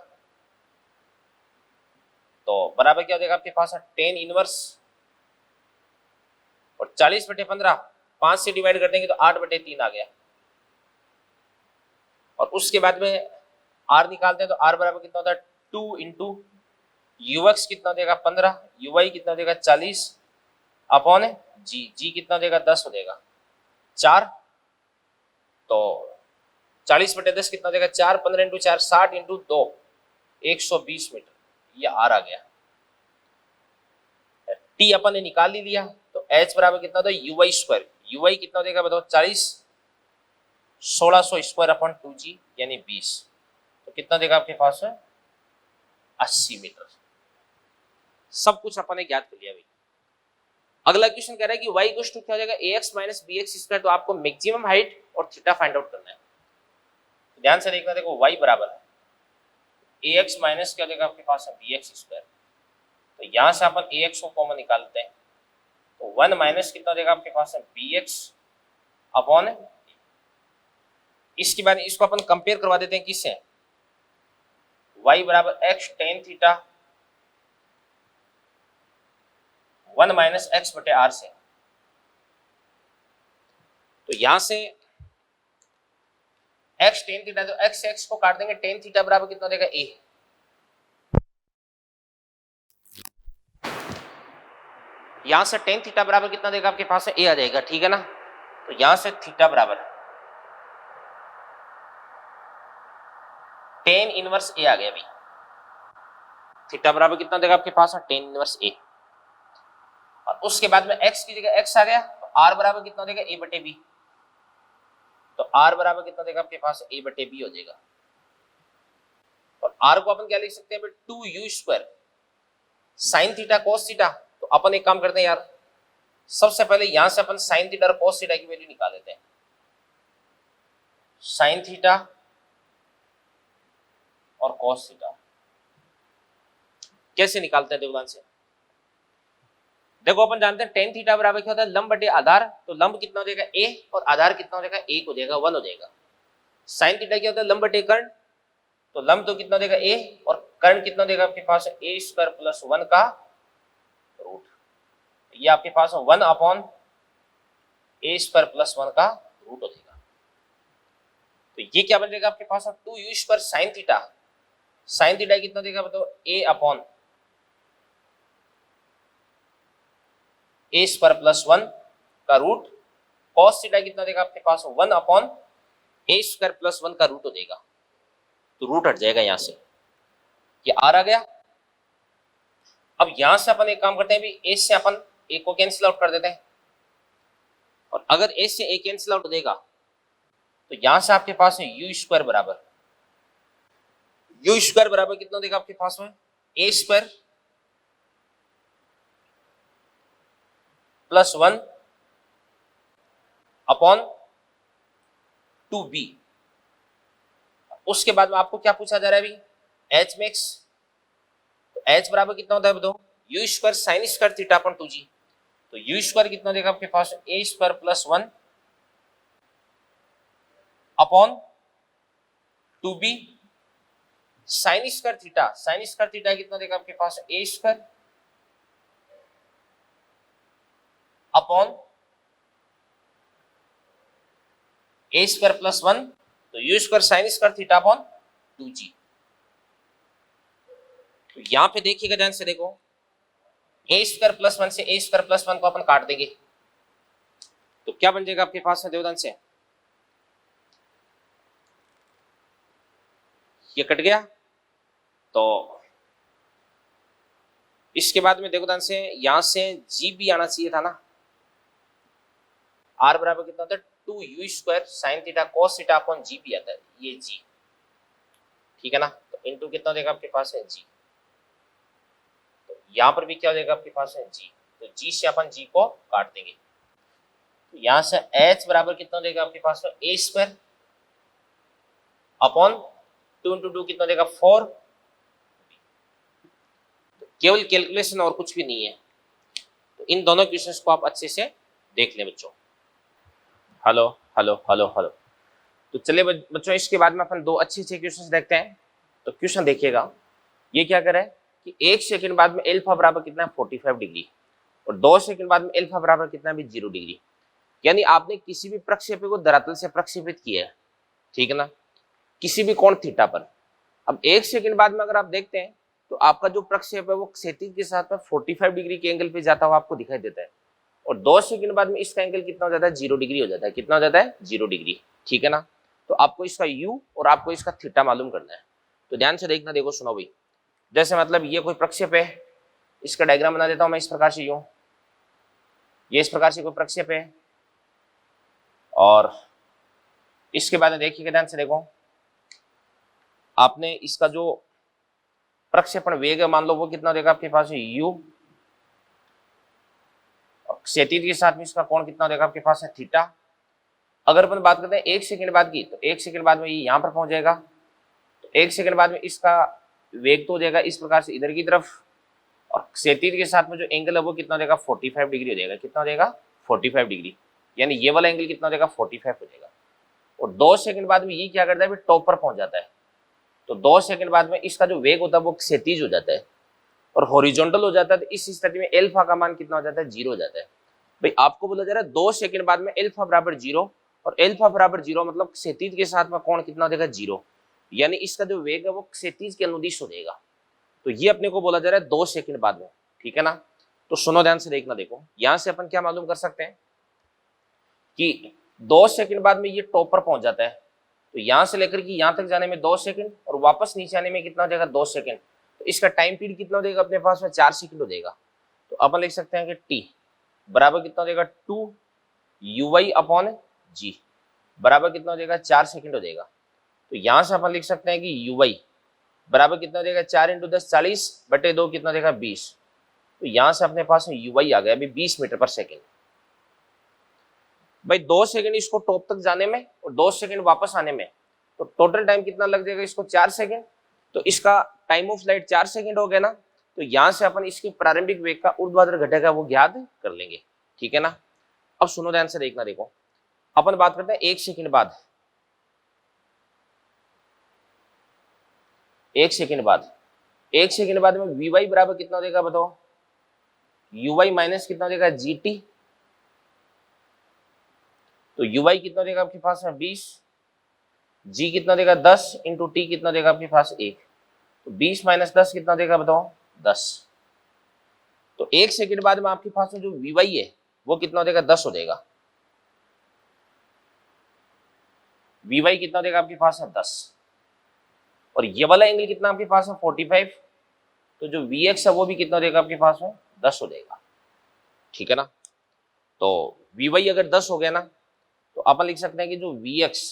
तो बराबर क्या हो जाएगा आपके पास टेन इनवर्स, और 40/15 5 से डिवाइड कर देंगे तो 8/3 आ गया। और उसके बाद में r निकालते हैं, तो r बराबर कितना होता है 2 इंटू ux कितना देगा 15, ui कितना देगा 40 अपॉन जी कितना देगा 10 हो जाएगा 4, तो 40/10 कितना देगा 4, 15 इंटू 4 60 इंटू 2 120 मीटर, ये r आ गया। t अपन ने निकाल ही लिया, तो h बराबर कितना होता है ui स्क्वायर, ui कितना देगा बताओ 40, 1600 स्क्वायर अपॉन 2g यानी 20, तो कितना देगा आपके पास 80 मीटर। सब कुछ अपन ने ज्ञात कर लिया भाई। अगला क्वेश्चन कह रहा है कि y इक्वल टू क्या हो जाएगा ax माइनस bx स्क्वायर, तो आपको मैक्सिमम हाइट और थीटा फाइंड आउट करना है। तो ध्यान से देखना देखो, y बराबर है ax माइनस क्या हो जाएगा आपके पास bx स्क्वायर, तो यहां से अपन ax को कॉमन निकालते हैं, तो 1 माइनस कितना देगा आपके पास bx अपॉन, इसके बाद इसको अपन कंपेयर करवा देते हैं किससे, y बराबर x tan theta 1 minus x बटे आर से। तो यहां से x टेन थीटा, तो x से x को काट देंगे, टेन थीटा बराबर कितना देगा a, यहां से टेन थीटा बराबर कितना देगा आपके पास a आ जाएगा, ठीक है ना। तो यहां से थीटा बराबर टेन इनवर्स a आ गया अभी, थीटा बराबर कितना देगा आपके पास टेन इनवर्स a, और उसके बाद में x की जगह x आ गया, तो r बराबर कितना देगा a बटे b, तो r बराबर कितना देगा आपके पास a बटे b हो जाएगा। और r को अपन क्या लिख सकते हैं 2u square sine theta cos theta. तो अपन एक काम करते हैं यार, सबसे पहले यहां से अपन साइन थीटा और कोस थीटा की वैल्यू निकाल लेते हैं। साइन थीटा और कोस थीटा कैसे निकालते हैं देवदान से, देखो अपन जानते हैं टेन थीटा बराबर क्या होता है लंब बटे आधार, तो लंब कितना हो जाएगा a और आधार कितना हो जाएगा 1 हो जाएगा 1 हो जाएगा। साइन थीटा क्या होता है लंब बटे कर्ण, तो लंब तो कितना देगा a और कर्ण कितना देगा आपके पास a स्क्वायर प्लस 1 का रूट, ये आपके पास 1 अपॉन a स्क्वायर प्लस 1 का रूट हो जाएगा। तो ये क्या बन जाएगा आपके पास 2u square sine theta, sine theta कितना देगा बताओ a upon a square plus 1 का रूट, कॉस थीटा कितना देगा आपके पास 1 अपॉन a स्क्वायर प्लस 1 का रूट हो जाएगा, तो रूट हट जाएगा यहां से, ये r आ गया। अब यहां से अपन एक काम करते हैं, अभी a से अपन a को कैंसिल आउट कर देते हैं, और अगर a से a कैंसिल आउट हो जाएगा तो यहां से आपके पास है u स्क्वायर बराबर, u स्क्वायर बराबर कितना देगा आपके पास में a स्क्वायर +1 अपॉन 2b। उसके बाद में आपको क्या पूछा जा रहा है अभी, एच मैक्स। तो एच बराबर कितना होता है बताओ, u square sine square theta upon 2g। तो यू स्क्वायर कितना देगा आपके पास, a square +1 upon 2b sine square theta. Sine square theta कितना देगा आपके पास, a square upon a square +1, तो u square sine square theta upon 2g। तो यहां पे देखिएगा ध्यान से, देखो ए स्क्वायर +1 से ए स्क्वायर +1 को अपन काट देंगे, तो क्या बन जाएगा आपके पास देवदान से, ये कट गया। तो इसके बाद में देखो ध्यान से, यहां से जी भी आना चाहिए था ना, आर बराबर कितना होता है 2u square sine theta cos theta upon g भी आता है, ये जी, ठीक है ना। तो इनटू कितना देगा आपके पास है जी, तो यहां पर भी क्या हो जाएगा आपके पास है जी, तो जी से अपन जी को काट देंगे। तो यहां से h बराबर कितना देगा आपके पास है ए स्क्वायर अपॉन 2 इंटू 2 कितना देगा 4। तो केवल कैलकुलेशन और कुछ भी नहीं है। तो इन दोनों क्वेश्चंस को आप अच्छे से देख लें बच्चों। Hello hello hello hello. तो चलिए बच्चों, इसके बाद में अपन दो अच्छे क्वेश्चंस देखते हैं। तो क्वेश्चन देखिएगा, ये क्या करे कि 1 सेकंड बाद में अल्फा बराबर कितना है 45 डिग्री, और 2 सेकंड बाद में अल्फा बराबर कितना भी 0 डिग्री। यानी आपने किसी भी प्रक्षेपी को धरातल से प्रक्षेपित किया है, ठीक है ना, किसी भी कोण थीटा पर। अब 1 सेकंड बाद में अगर आप देखते हैं तो आपका जो प्रक्षेप है वो क्षैतिज के साथ में 45 डिग्री के एंगल पे जाता हुआ आपको दिखाई देता है, और 2 सेकंड बाद में इसका एंगल कितना हो जाता है 0 डिग्री हो जाता है। कितना हो जाता है 0 डिग्री, ठीक है ना। तो आपको इसका u और आपको इसका थीटा मालूम करना है। तो ध्यान से देखना, देखो सुनो भाई, जैसे मतलब ये कोई प्रक्षेप है, इसका डायग्राम बना देता हूं मैं इस प्रकार से, यूं ये इस प्रकार से कोई प्रक्षेप है, और इसके बाद में देखिएगा ध्यान से, देखो आपने इसका जो प्रक्षेपण वेग है मान लो वो कितना देगा आपके पास u, क्षैतिज के साथ में इसका कोण कितना देगा आपके पास है थीटा। अगर अपन बात करते हैं 1 सेकंड बाद की, तो 1 सेकंड बाद में ये यहां पर पहुंच जाएगा, तो 1 सेकंड बाद में इसका वेग तो हो जाएगा इस प्रकार से इधर की तरफ, और क्षैतिज के साथ में जो एंगल है वो कितना देगा 45 डिग्री हो जाएगा। कितना देगा 45 डिग्री, यानी ये वाला एंगल कितना देगा 45 हो जाएगा। और 2 सेकंड बाद में ये क्या करता है टॉप पर पहुंच जाता है, तो 2 सेकंड बाद में इसका जो वेग होता है वो क्षैतिज हो जाता है और हॉरिजॉन्टल हो जाता है। तो इस स्थिति में अल्फा का मान कितना हो जाता है 0 हो जाता है। भाई आपको बोला जा रहा है 2 सेकंड बाद में अल्फा बराबर 0, और अल्फा बराबर 0 मतलब क्षैतिज के साथ में कोण कितना हो जाएगा 0, यानी इसका जो वेग है वो क्षैतिज के अनुदिश हो जाएगा। तो ये अपने को बोला जा रहा है 2 सेकंड बाद में, ठीक है ना। तो सुनो ध्यान से देखना, देखो यहां से अपन क्या मालूम कर सकते हैं कि 2 सेकंड बाद में ये टॉप पर पहुंच जाता है, तो यहां से लेकर के यहां तक जाने में 2 सेकंड और वापस नीचे आने में कितना हो जाएगा 2 सेकंड। तो इसका टाइम पीरियड कितना हो जाएगा अपने पास में 4 सेकंड हो जाएगा। तो अपन लिख सकते हैं कि t बराबर कितना हो जाएगा 2 uy अपॉन g बराबर कितना हो जाएगा 4 सेकंड हो जाएगा। तो यहां से अपन लिख सकते हैं कि uy बराबर कितना हो जाएगा 4 इंटू 10 40 बटे 2 कितना हो जाएगा 20। तो यहां से अपने पास में uy आ गया अभी 20 मीटर पर सेकंड। भाई 2 सेकंड इसको टॉप तक जाने में और 2 सेकंड वापस आने में, तो टोटल टाइम कितना लग जाएगा इसको 4 सेकंड। तो इसका टाइम ऑफ फ्लाइट 4 सेकंड हो गया ना। तो यहां से अपन इसकी प्रारंभिक वेग का ऊर्ध्वाधर घटक है वो ज्ञात कर लेंगे, ठीक है ना। अब सुनो ध्यान से देखना, देखो अपन बात करते हैं 1 सेकंड बाद, 1 सेकंड बाद, 1 सेकंड बाद में वी बराबर कितना हो जाएगा बताओ, ui माइनस कितना हो जाएगा gt। तो ui कितना देगा आपके पास में 20, g कितना देगा 10 इंटू टी कितना देगा आपके पास 1। तो 20 माइनस 10 कितना देगा बताओ 10। तो 1 सेकंड बाद में आपके पास में जो वी है वो कितना देगा 10 हो जाएगा। वी कितना देगा आपके पास है 10, और ये वाला एंगल कितना आपके पास है 45। तो जो Vx है वो भी कितना देगा आपके पास में 10 हो जाएगा, ठीक है ना। तो Vy अगर 10 हो गया ना, तो अपन लिख सकते हैं कि जो Vx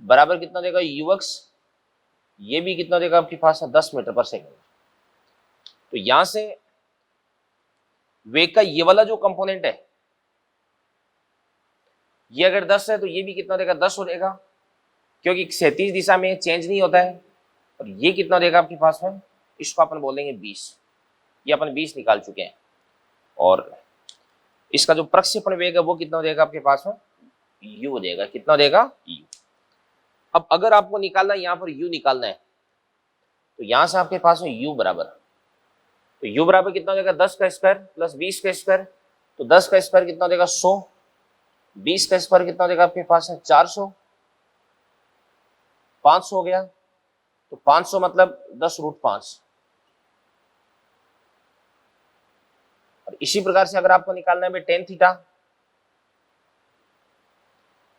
बराबर कितना देगा Ux, ये भी कितना देगा आपके पास है 10 मीटर पर सेकंड। तो यहां से वेग का ये वाला जो कंपोनेंट है ये अगर 10 है तो ये भी कितना देगा, 10 हो जाएगा, क्योंकि क्षैतिज दिशा में चेंज नहीं होता है। और ये कितना देगा आपके पास में, इसको अपन बोलेंगे 20। ये अपन 20 निकाल चुके हैं। और इसका जो प्रक्षेपण वेग है वो कितना देगा आपके पास में, u देगा। कितना देगा, u। अब अगर आपको निकालना है यहाँ पर u निकालना है तो यहां से आपके पास में u बराबर, तो u बराबर कितना देगा, 10 का स्क्वायर प्लस 20 का स्क्वायर। तो 10 का स्क्वायर कितना देगा, 100। 20 का स्क्वायर कितना देगा आपके पास में, 400। 500 हो गया, तो 500 मतलब 10√5। और इसी प्रकार से अगर आपको निकालना है tan थीटा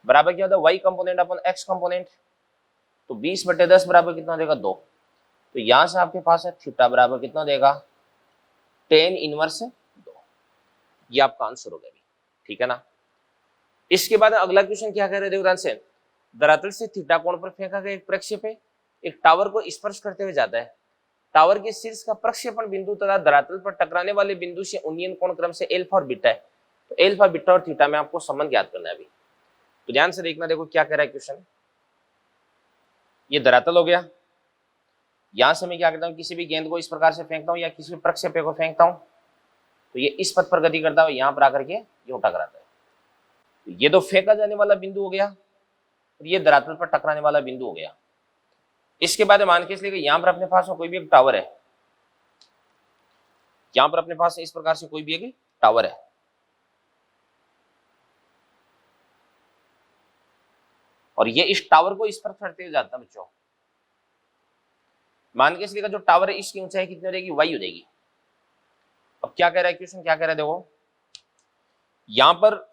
बराबर क्या होता है, y कंपोनेंट अपन x कंपोनेंट। तो 20/10 बराबर कितना देगा, 2। तो यहां से आपके पास है थीटा बराबर कितना देगा, tan इनवर्स 2। ये आपका आंसर हो गया। ठीक है ना। इसके बाद अगला क्वेश्चन क्या कह रहे थे, ध्यान से, धरातल से थीटा कोण पर फेंका गया एक प्रक्षेप है, एक टावर को स्पर्श करते हुए जाता है। टावर के शीर्ष का प्रक्षेपण बिंदु तथा धरातल पर टकराने वाले बिंदु से उन्नयन कोण क्रम से एल्फा और बीटा है। तो एल्फा, बीटा और थीटा में आपको संबंध ज्ञात करना है अभी। तो ध्यान से देखना, देखो क्या कह रहा है क्वेश्चन। ये धरातल हो गया, यहां से मैं क्या करता हूँ, किसी भी गेंद को इस प्रकार से फेंकता हूँ या किसी भी प्रक्षेप को फेंकता हूँ तो ये इस पथ पर गति करता है, यहाँ पर आकर के ये उल्टा कराता है। तो ये तो फेंका जाने वाला बिंदु हो गया और ये धरातल पर टकराने वाला बिंदु हो गया। इसके बाद मान के इसलिए यहाँ पर अपने पास कोई भी एक टावर है, यहाँ पर अपने पास इस प्रकार से कोई भी एक टावर है, और ये इस टावर को स्पर्श करते हुए जाता है बच्चों। मान के इसलिए जो टावर है इसकी ऊंचाई कितनी हो जाएगी, y हो जाएगी। अब क्या कह रहा है क्वेश्चन, क्या कह रहा है, देखो यहां पर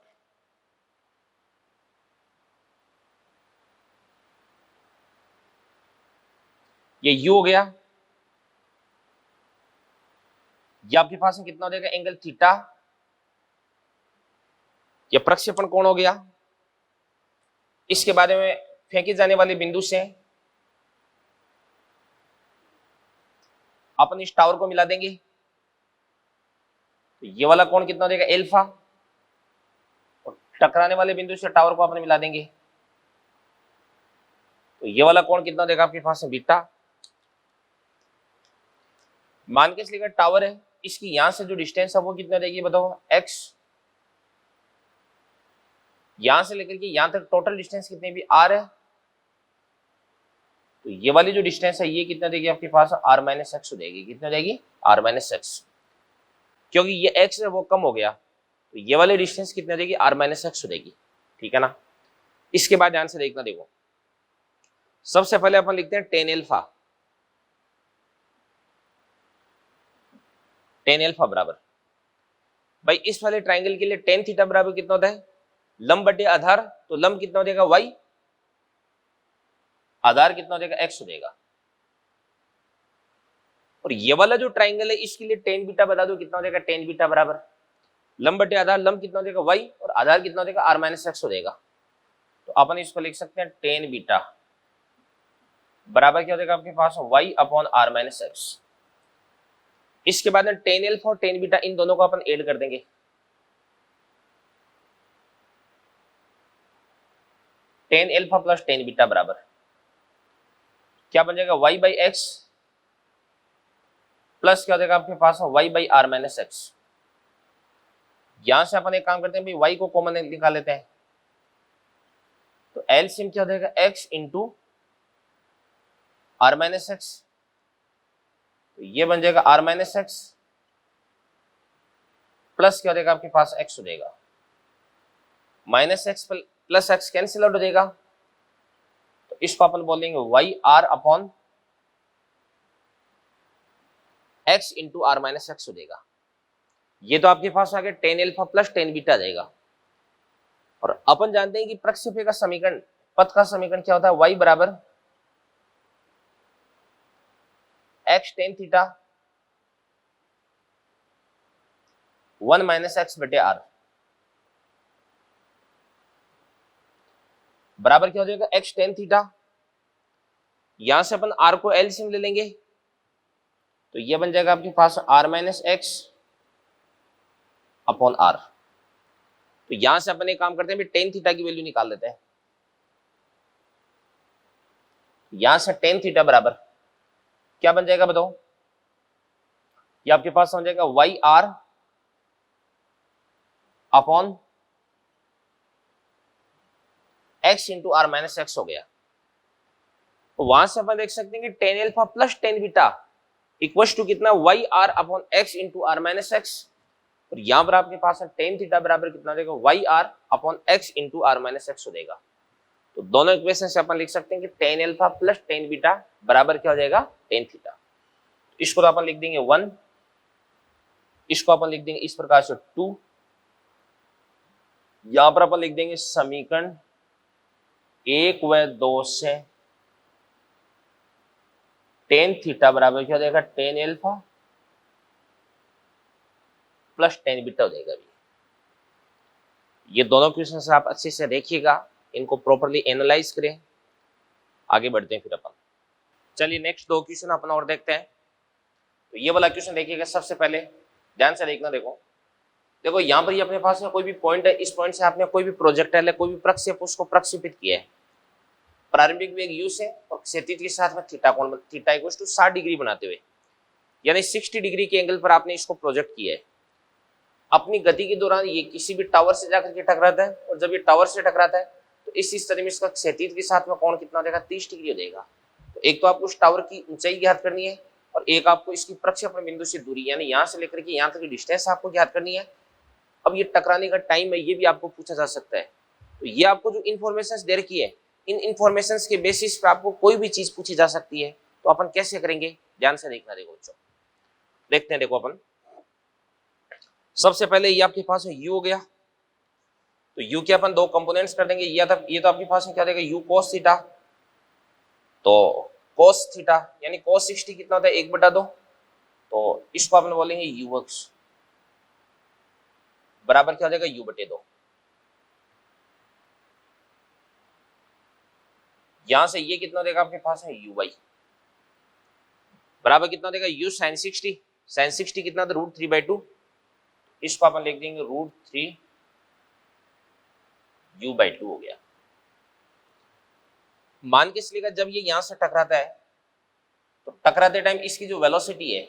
ये u हो गया, ये आपके पास में कितना हो जाएगा, एंगल थीटा। ये प्रक्षेपण कोण हो गया। इसके बारे में फेंके जाने वाले बिंदु से अपन इस टावर को मिला देंगे, तो ये वाला कोण कितना हो जाएगा, एल्फा। और टकराने वाले बिंदु से टावर को अपन मिला देंगे, तो ये वाला कोण कितना देगा आपके पास में, बीटा। मान के इसलिए टावर है, इसकी यहां से जो डिस्टेंस है वो कितना देगी बताओ, x। यहां से लेकर के यहां तक टोटल डिस्टेंस कितनी भी r है, तो ये वाली जो डिस्टेंस है ये कितना देगी आपके पास, r-x हो जाएगी। कितना देगी, r-x, क्योंकि ये x है वो कम हो गया, तो ये वाली डिस्टेंस कितना देगी, r-x हो जाएगी। ठीक है ना। इसके बाद ध्यान से देखना, देखो सबसे पहले अपन लिखते हैं tan अल्फा। tan अल्फा बराबर, भाई इस वाले ट्राइंगल के लिए tan थीटा बराबर कितना होता है, लंब बटे आधार। तो लंब कितना हो जाएगा, y, आधार कितना हो जाएगा, x हो जाएगा। और ये वाला जो ट्राइंगल है इसके लिए tan बीटा बता दो कितना हो जाएगा, tan बीटा बराबर लंब बटे आधार, लंब कितना हो जाएगा y, और आधार कितना हो जाएगा, r-x हो जाएगा। तो अपन इसको लिख सकते हैं tan बीटा बराबर क्या हो जाएगा आपके पास, y अपॉन r-x। इसके बाद में tan अल्फा और tan बीटा इन दोनों को अपन ऐड कर देंगे। tan alpha plus tan beta बराबर क्या बन जाएगा, y बाई एक्स प्लस क्या हो जाएगा आपके पास y बाई r-x। यहां से अपन एक काम करते हैं भाई, y को कॉमन निकाल लेते हैं, तो एलसीएम क्या हो जाएगा, x इंटू r-x। तो ये बन जाएगा r-x प्लस क्या हो जाएगा आपके पास, x हो जाएगा। -x plus x cancel out हो जाएगा, तो इसको अपन बोलेंगे y r upon x into r-x हो जाएगा। ये तो आपके पास आ गया tan alpha plus tan beta आ जाएगा। और अपन जानते हैं कि प्रक्षेप्य का समीकरण, पथ का समीकरण क्या होता है, y बराबर x tan theta 1 minus x बटे आर बराबर क्या हो जाएगा, x tan थीटा। यहां से अपन r को एलसीएम ले लेंगे, तो ये बन जाएगा आपके पास r-x अपॉन आर। तो यहां से अपन एक काम करते हैं, टेन थीटा की वैल्यू निकाल लेते हैं। यहां से टेन थीटा बराबर क्या बन जाएगा बताओ? ये आपके पास हो जाएगा y are upon x into are minus x हो गया। तो वहां से अपन देख सकते हैं कि tan alpha plus tan beta equal to कितना, y are upon x into are minus x. और यहां पर आपके पास टेन थीटा बराबर कितना देगा, y are upon x into are minus x हो जाएगा। तो दोनों इक्वेशन से अपन लिख सकते हैं कि tan alpha plus tan beta बराबर क्या हो जाएगा, टेन थीटा। इसको तो अपन लिख देंगे 1, इसको अपन लिख देंगे इस प्रकार से 2, यहां पर अपन लिख देंगे समीकरण 1 व 2 से टेन थीटा बराबर क्या हो जाएगा, ten alpha plus tan beta हो जाएगा। ये दोनों क्वेश्चन से आप अच्छे से देखिएगा, इनको प्रॉपर्ली एनालाइज करें, आगे बढ़ते हैं फिर अपन। चलिए नेक्स्ट दो क्वेश्चन अपन और देखते हैं। तो ये वाला क्वेश्चन देखिएगा, सबसे पहले ध्यान से देखना। देखो यहाँ पर ये अपने पास में कोई भी पॉइंट है, इस पॉइंट से आपने कोई भी प्रोजेक्टाइल है, कोई भी प्रक्षेप उसको प्रक्षेपित किया है। प्रारंभिक वेग u से और क्षैतिज के साथ में थीटा कोण, थीटा इक्वल टू 60 डिग्री बनाते हुए, यानी 60 डिग्री के एंगल पर आपने इसको प्रोजेक्ट किया है। अपनी गति के दौरान ये किसी भी टावर से जाकर के टकराता है, और जब ये टावर से टकराता है तो इस तरह में इसका क्षैतिज के साथ में कोण कितना हो जाएगा, 30 डिग्री हो जाएगा। तो एक तो आपको उस टावर की ऊंचाई ज्ञात करनी है, और एक आपको इसकी प्रक्षेपण बिंदु से दूरी, यानी यहाँ से लेकर के यहाँ तक की डिस्टेंस आपको ज्ञात करनी है। अब ये टकराने का टाइम है, ये भी आपको पूछा जा सकता है। तो ये आपको जो इन्फॉर्मेशन दे रखी है, इन इन्फॉर्मेशन के बेसिस पे आपको कोई भी चीज पूछी जा सकती है। तो अपन कैसे करेंगे, ध्यान से देखना। देखो बच्चों, देखते हैं। देखो अपन सबसे पहले ये आपके पास यू हो गया, तो यू के अपन दो कंपोनेंट्स कर देंगे। ये तो आपके पास में क्या देगा, यू कोस थीटा। तो कोस थीटा यानी कोस 60 कितना होता है, 1/2। तो इसको अपन बोलेंगे यू एक्स बराबर क्या हो जाएगा, u/2। यहां से ये कितना देगा आपके पास है, u वाई बराबर कितना देगा, u sin 60। sin 60 कितना था, √3/2। इसको अपन लिख देंगे √3 u/2 हो गया। मान के चलिएगा जब ये यहां से टकराता है, तो टकराते टाइम इसकी जो वेलोसिटी है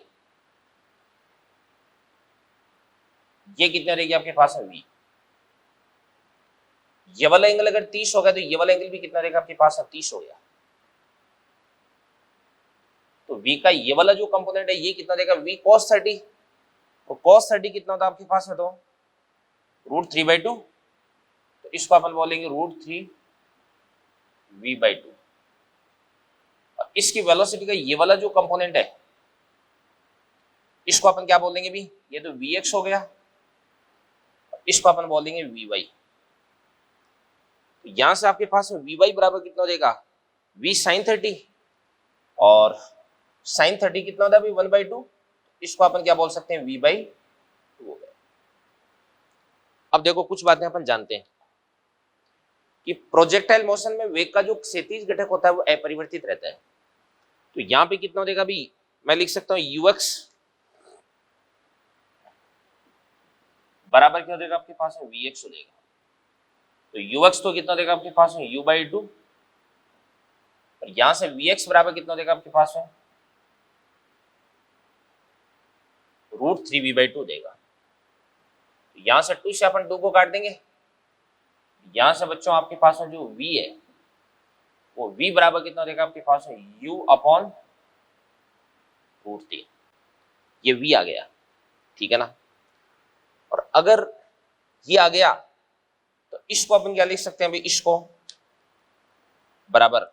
ये कितना रहेगी आपके पास है, v। ये वाला एंगल अगर 30 होगा तो ये वाला एंगल भी कितना रहेगा आपके पास है, 30 हो गया। तो v का ये वाला जो कंपोनेंट है ये कितना देगा, v cos 30। तो cos 30 कितना होता है आपके पास है, तो √3/2। तो इसको अपन बोलेंगे √3 v/2। और इसकी वेलोसिटी का ये वाला जो कंपोनेंट है इसको अपन क्या बोलेंगे भी, ये तो vx हो गया। इसको अपन बोलेंगे vy। तो यहां से आपके पास में vy बराबर कितना हो जाएगा, v sin 30। और sin 30 कितना होता है अभी, 1/2। इसको अपन क्या बोल सकते हैं, v/2 हो गया। अब देखो कुछ बातें अपन जानते हैं कि प्रोजेक्टाइल मोशन में वेग का जो क्षैतिज घटक होता है वो अपरिवर्तित रहता है। तो यहां पे कितना हो जाएगा अभी, मैं लिख सकता हूं ux बराबर क्या हो जाएगा आपके पास में, vx हो जाएगा। तो ux तो कितना देगा आपके पास में, u/2। और यहां से vx बराबर कितना देगा आपके पास में, √3 v/2 देगा। तो यहां से 2 से अपन 2 को काट देंगे। यहां से बच्चों आपके पास में जो v है वो v बराबर कितना देगा आपके पास में, u/√3। ये v आ गया, ठीक है ना। और अगर ये आ गया तो इसको अपन क्या लिख सकते हैं भाई, इसको बराबर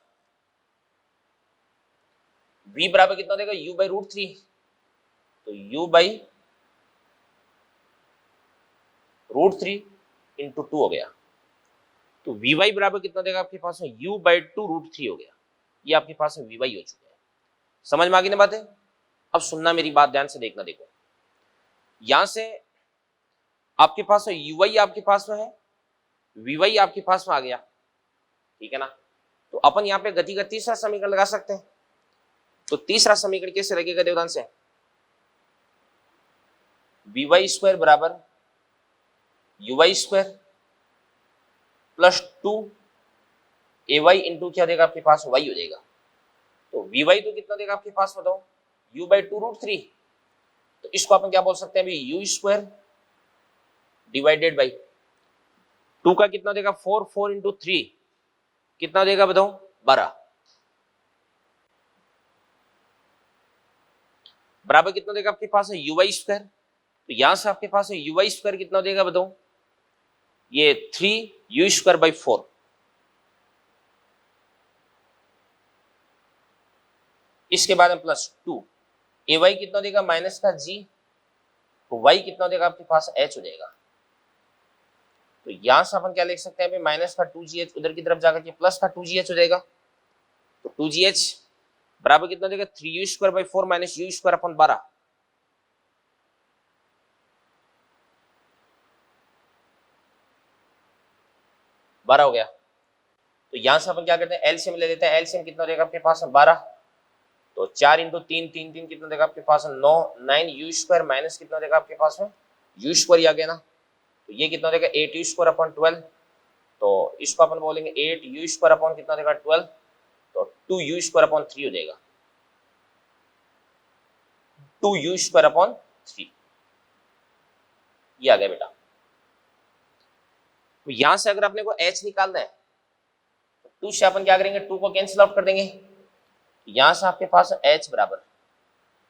v बराबर कितना देगा, u/√3। तो u/√3 इंटू 2 हो गया। तो vy बराबर कितना देगा आपके पास में, u/2√3 हो गया। ये आपके पास में vy हो चुका है। समझ में आ गई ना बातें। अब सुनना मेरी बात ध्यान से देखना। देखो यहां से आपके पास में uy आपके पास में है, vy आपके पास में आ गया, ठीक है ना। तो अपन यहाँ पे गति का तीसरा समीकरण लगा सकते हैं। तो तीसरा समीकरण कैसे लगेगा देवदान से, vy² बराबर uy square plus 2 ay into क्या देगा आपके पास y हो जाएगा। तो vy तो कितना देगा आपके पास बताओ, u बाई 2√3। तो इसको अपन क्या बोल सकते हैं अभी, u स्क्वायर डिवाइडेड बाई 2 का कितना देगा 4, 4 इंटू 3 कितना देगा बताओ 12, बराबर कितना देगा आपके पास है uy स्क्वायर। तो यहां से आपके पास है uy स्क्वायर कितना देगा बताओ, ये 3 u स्क्वायर बाई 4, इसके बाद में प्लस 2 ay कितना देगा माइनस का g, तो y कितना देगा आपके पास h हो जाएगा। तो यहां से अपन क्या लिख सकते हैं माइनस का 2gh उधर की तरफ जाकर के प्लस का 2gh हो जाएगा। तो 2gh बराबर कितना देगा 3u square by 4 minus u square upon 12, हो गया। तो यहां से अपन क्या करते हैं एलसीएम ले लेते हैं, एलसीएम कितना देगा आपके पास 12, तो 4 इंटू 3, 3 3 कितना देगा आपके पास 9, 9 u स्क्वायर माइनस कितना देगा आपके पास में u स्क्वायर आ गया ना। तो ये कितना देगा 8 u स्क्वायर अपॉन 12, तो इसको अपन बोलेंगे 8 u स्क्वायर अपॉन कितना देगा 12, तो 2 u स्क्वायर अपॉन 3 हो जाएगा, 2 u स्क्वायर अपॉन 3 ये आ गया बेटा। तो यहां से अगर अपने को h निकालना है तो 2 से अपन क्या करेंगे 2 को कैंसिल आउट कर देंगे, यहां से आपके पास h बराबर,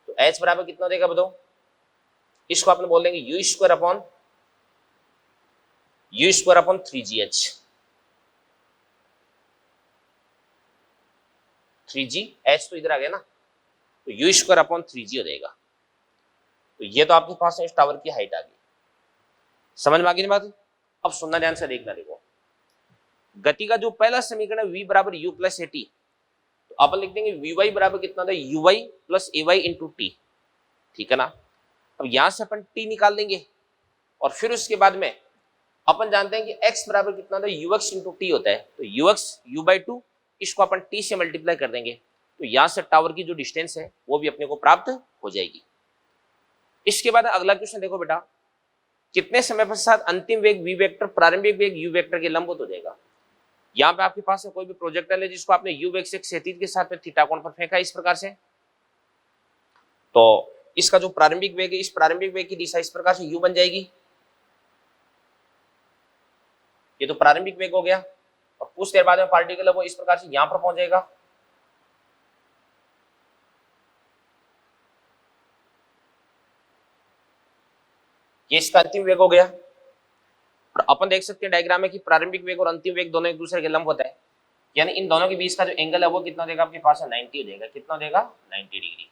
तो h बराबर कितना देगा बताओ, इसको अपन बोल देंगे u square upon 3gh, 3g h तो इधर आ गया ना, तो u स्क्वायर अपॉन 3g हो जाएगा। तो ये तो आपके पास इस टावर की हाइट आ गई, समझ में आ गई बात। अब सुनना ध्यान से देखना, देखो गति का जो पहला समीकरण है v बराबर u प्लस at, तो अपन लिख देंगे vy बराबर कितना था uy plus ay into T, ठीक है ना। अब यहां से अपन t निकाल देंगे और फिर उसके बाद में अपन जानते हैं कि x बराबर कितना था ux इंटू टी होता है, तो ux u बाई 2 इसको अपन t से मल्टीप्लाई कर देंगे, तो यहां से टावर की जो डिस्टेंस है वो भी अपने को प्राप्त हो जाएगी। इसके बाद अगला क्वेश्चन देखो बेटा, कितने समय पश्चात अंतिम वेग v वेक्टर प्रारंभिक वेग u वेक्टर के लंबवत हो जाएगा। यहाँ पे आपके पास कोई भी प्रोजेक्टाइल है जिसको आपने u वेग से क्षैतिज के साथ में थीटा कोण पर फेंका इस प्रकार से, तो इसका जो प्रारंभिक वेग है इस प्रारंभिक वेग की दिशा इस प्रकार से u बन जाएगी, ये तो प्रारंभिक वेग हो गया। और कुछ देर बाद में पार्टिकल है वो इस प्रकार से यहां पर पहुंच जाएगा, ये इसका अंतिम वेग हो गया। और अपन देख सकते हैं डायग्राम में कि प्रारंभिक वेग और अंतिम वेग दोनों एक दूसरे के लंब होता है, यानी इन दोनों के बीच का जो एंगल है वो कितना देगा आपके पास 90 हो जाएगा, कितना देगा 90 डिग्री,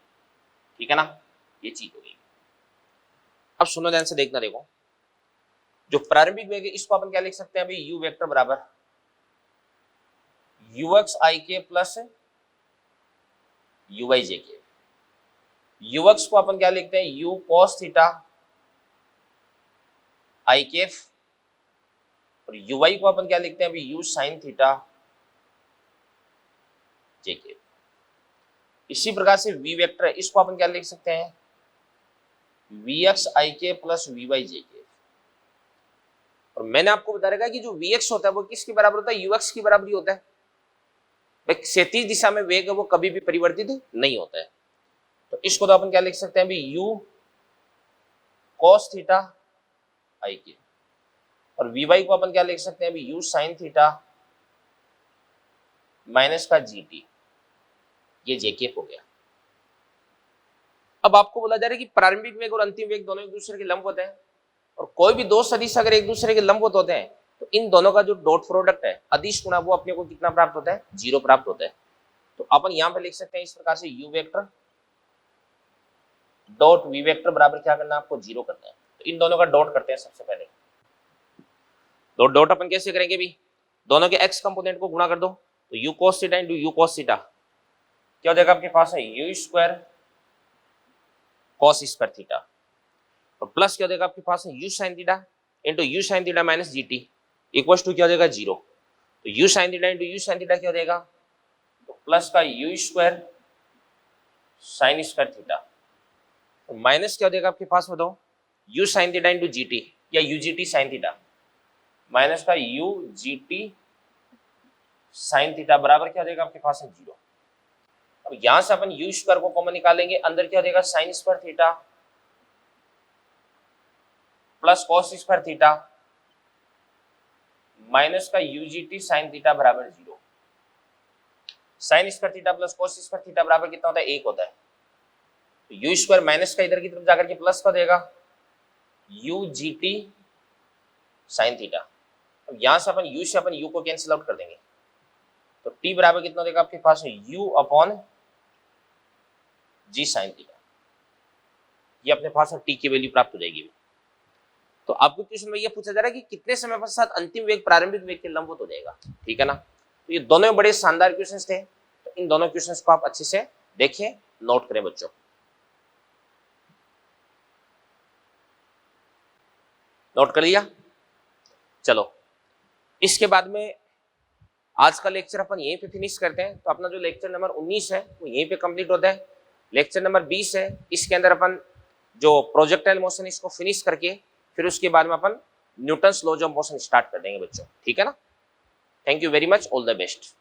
ठीक है ना, ये चीज हो गई। अब सुनो ध्यान से देखना, देखो जो प्रारंभिक वेग है इसको अपन क्या लिख सकते हैं अभी u वेक्टर बराबर ux i के प्लस uy j के, ux को अपन क्या लिखते हैं u cos थीटा i केफ, और uy को अपन क्या लिखते हैं अभी u sin थीटा j केफ। इसी प्रकार से v वेक्टर है इसको अपन क्या लिख सकते हैं vx i के प्लस vy j के, और मैंने आपको बता रखा कि जो vx होता है वो किसके बराबर होता है ux की बराबर ही होता है। भाई क्षैतिज दिशा में वेग है वो कभी भी परिवर्तित नहीं होता है, तो इसको तो अपन क्या लिख सकते हैं अभी u cos थीटा i के, और vy को अपन क्या लिख सकते हैं अभी u sin थीटा माइनस का gt, ये j हो गया। अब आपको बोला जा रहा है कि प्रारंभिक वेग और अंतिम वेग दोनों एक दूसरे के लंब होते हैं, और कोई भी दो सदिश अगर एक दूसरे के लंबवत होते हैं तो इन दोनों का जो डॉट प्रोडक्ट है अदिश गुणा वो अपने को कितना प्राप्त होता है 0 प्राप्त होता है। तो अपन यहां पे लिख सकते हैं इस प्रकार से u vector dot v vector बराबर क्या करना है आपको 0 करना है। तो इन दोनों का डॉट करते हैं सबसे पहले, तो डॉट अपन कैसे करेंगे भी, दोनों के x कंपोनेंट को गुणा कर दो, तो u cos theta into u cos theta क्या हो जाएगा आपके पास है u square cos square theta, और प्लस क्या हो जाएगा आपके पास है u sin theta into u sin theta minus gt equal to क्या हो जाएगा 0। तो u sin theta into u sin theta क्या हो जाएगा, तो प्लस का u square sin square theta, तो माइनस क्या हो जाएगा आपके पास बताओ u sin theta into gt या ugt sin थीटा, माइनस का u g t sine theta बराबर क्या हो जाएगा आपके पास है 0। अब यहां से अपन यू स्क्वायर को कॉमन निकालेंगे, अंदर क्या हो जाएगा sine square theta plus cos square theta minus का u g t sine theta बराबर 0। Sine square theta plus cos square theta बराबर कितना होता है 1 होता है। तो यू स्क्वायर माइनस का इधर की तरफ जाकर के प्लस का देगा you g t sine theta. अब यहां से अपन यू को कैंसिल आउट कर देंगे, तो टी बराबर कितना देगा आपके पास में u upon g sine theta. ये अपने पास में टी की वैल्यू प्राप्त हो जाएगी। तो आपको क्वेश्चन में ये पूछा जा रहा है कि कितने समय पश्चात अंतिम वेग प्रारंभिक वेग के लंबवत हो जाएगा, ठीक है ना। तो ये दोनों बड़े शानदार क्वेश्चंस थे, तो इन दोनों क्वेश्चंस को आप अच्छे से देखिए, नोट करें बच्चों। नोट कर लिया? चलो इसके बाद में आज का लेक्चर अपन यहीं पे फिनिश करते हैं। तो अपना जो लेक्चर नंबर 19 है वो यहीं पे कंप्लीट होता है। लेक्चर नंबर 20 है, इसके अंदर अपन जो प्रोजेक्टाइल मोशन इसको फिनिश करके फिर उसके बाद में अपन Newton's laws of motion start कर देंगे बच्चों, ठीक है ना। Thank you very much, all the best.